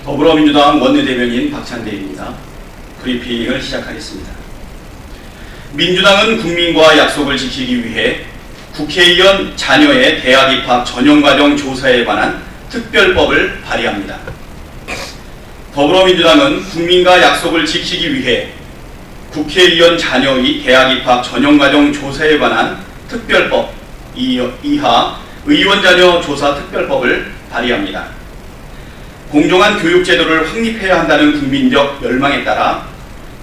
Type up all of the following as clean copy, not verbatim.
더불어민주당 원내대변인 박찬대입니다. 브리핑을 시작하겠습니다. 민주당은 국민과 약속을 지키기 위해 국회의원 자녀의 대학 입학 전형과정 조사에 관한 특별법을 발의합니다. 더불어민주당은 국민과 약속을 지키기 위해 국회의원 자녀의 대학 입학 전형과정 조사에 관한 특별법 이하 의원 자녀 조사 특별법을 발의합니다. 공정한 교육제도를 확립해야 한다는 국민적 열망에 따라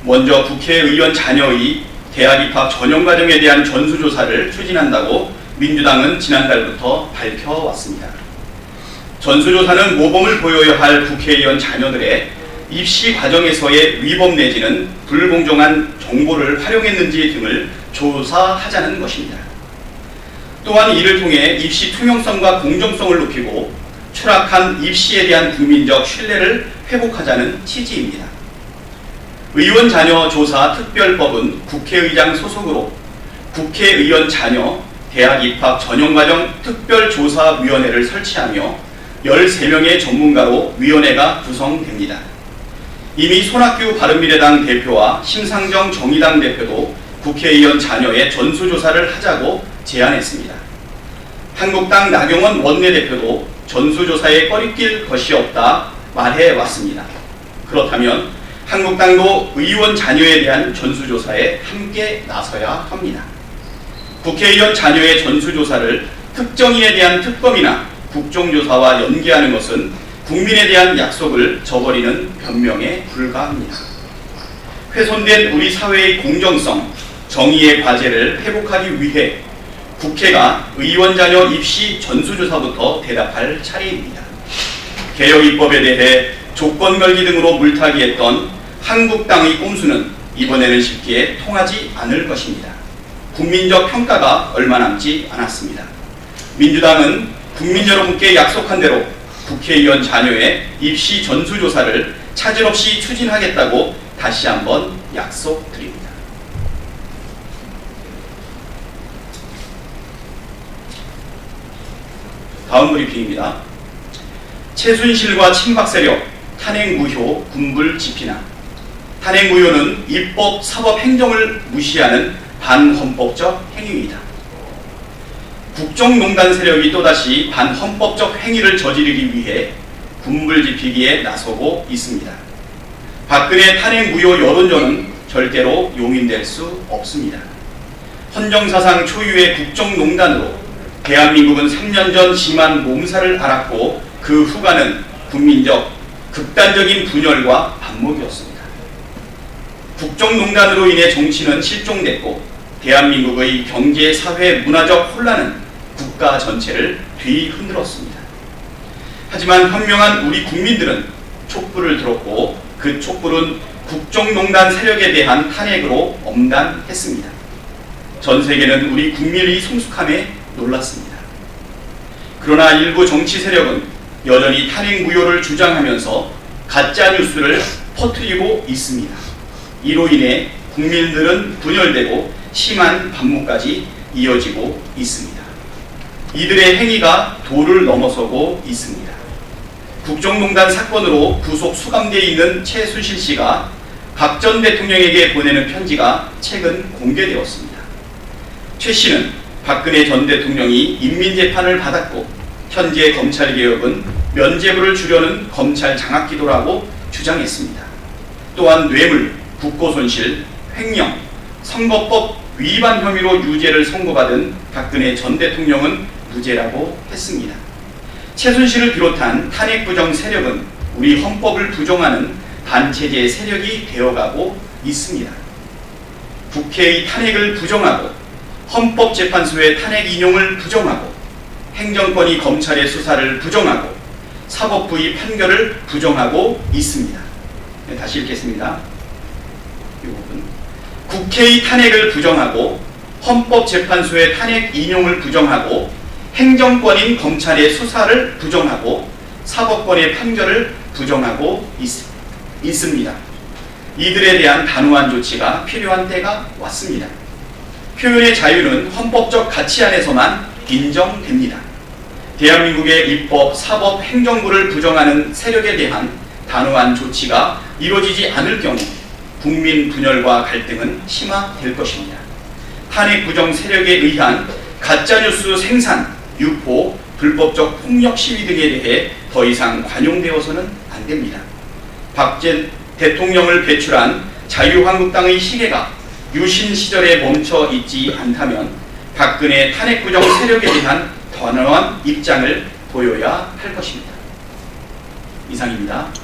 먼저 국회의원 자녀의 대학 입학 전형과정에 대한 전수조사를 추진한다고 민주당은 지난달부터 밝혀왔습니다. 전수조사는 모범을 보여야 할 국회의원 자녀들의 입시 과정에서의 위법 내지는 불공정한 정보를 활용했는지 등을 조사하자는 것입니다. 또한 이를 통해 입시 투명성과 공정성을 높이고 추락한 입시에 대한 국민적 신뢰를 회복하자는 취지입니다. 의원 자녀 조사 특별법은 국회의장 소속으로 국회의원 자녀 대학 입학 전형과정 특별조사위원회를 설치하며 13명의 전문가로 위원회가 구성됩니다. 이미 손학규 바른미래당 대표와 심상정 정의당 대표도 국회의원 자녀의 전수조사를 하자고 제안했습니다. 한국당 나경원 원내대표도 전수조사에 꺼리낄 것이 없다 말해왔습니다. 그렇다면 한국당도 의원 자녀에 대한 전수조사에 함께 나서야 합니다. 국회의원 자녀의 전수조사를 특정인에 대한 특검이나 국정조사와 연계하는 것은 국민에 대한 약속을 저버리는 변명에 불과합니다. 훼손된 우리 사회의 공정성, 정의의 과제를 회복하기 위해 국회가 의원 자녀 입시 전수조사부터 대답할 차례입니다. 개혁 입법에 대해 조건 걸기 등으로 물타기했던 한국당의 꼼수는 이번에는 쉽게 통하지 않을 것입니다. 국민적 평가가 얼마 남지 않았습니다. 민주당은 국민 여러분께 약속한 대로 국회의원 자녀의 입시 전수조사를 차질 없이 추진하겠다고 다시 한번 약속드립니다. 다음 브리핑입니다. 최순실과 친박 세력 탄핵 무효 군불 집히나. 탄핵 무효는 입법, 사법, 행정을 무시하는 반헌법적 행위입니다. 국정농단 세력이 또다시 반헌법적 행위를 저지르기 위해 군불 집히기에 나서고 있습니다. 박근혜 탄핵 무효 여론전은 절대로 용인될 수 없습니다. 헌정사상 초유의 국정농단으로 대한민국은 3년 전 심한 몸살을 앓았고 그 후가는 국민적 극단적인 분열과 반목이었습니다. 국정농단으로 인해 정치는 실종됐고 대한민국의 경제, 사회, 문화적 혼란은 국가 전체를 뒤흔들었습니다. 하지만 현명한 우리 국민들은 촛불을 들었고 그 촛불은 국정농단 세력에 대한 탄핵으로 엄단했습니다. 전 세계는 우리 국민의 성숙함에 놀랐습니다. 그러나 일부 정치 세력은 여전히 탄핵 무효를 주장하면서 가짜 뉴스를 퍼뜨리고 있습니다. 이로 인해 국민들은 분열되고 심한 반목까지 이어지고 있습니다. 이들의 행위가 도를 넘어서고 있습니다. 국정농단 사건으로 구속 수감되어 있는 최순실 씨가 박 전 대통령에게 보내는 편지가 최근 공개되었습니다. 최 씨는 박근혜 전 대통령이 인민재판을 받았고 현재 검찰개혁은 면죄부를 주려는 검찰 장악기도라고 주장했습니다. 또한 뇌물, 국고손실, 횡령, 선거법 위반 혐의로 유죄를 선고받은 박근혜 전 대통령은 무죄라고 했습니다. 최순실을 비롯한 탄핵 부정 세력은 우리 헌법을 부정하는 반체제 세력이 되어가고 있습니다. 국회의 탄핵을 부정하고 헌법재판소의 탄핵 인용을 부정하고 행정권이 검찰의 수사를 부정하고 사법부의 판결을 부정하고 있습니다. 네, 다시 읽겠습니다. 이 부분. 국회의 탄핵을 부정하고 헌법재판소의 탄핵 인용을 부정하고 행정권인 검찰의 수사를 부정하고 사법권의 판결을 부정하고 있습니다. 이들에 대한 단호한 조치가 필요한 때가 왔습니다. 표현의 자유는 헌법적 가치 안에서만 인정됩니다. 대한민국의 입법, 사법, 행정부를 부정하는 세력에 대한 단호한 조치가 이루어지지 않을 경우 국민 분열과 갈등은 심화될 것입니다. 탄핵 부정 세력에 의한 가짜뉴스 생산, 유포, 불법적 폭력 시위 등에 대해 더 이상 관용되어서는 안 됩니다. 박 전 대통령을 배출한 자유한국당의 시계가 유신 시절에 멈춰 있지 않다면 박근혜 탄핵 부정 세력에 대한 단호한 입장을 보여야 할 것입니다. 이상입니다.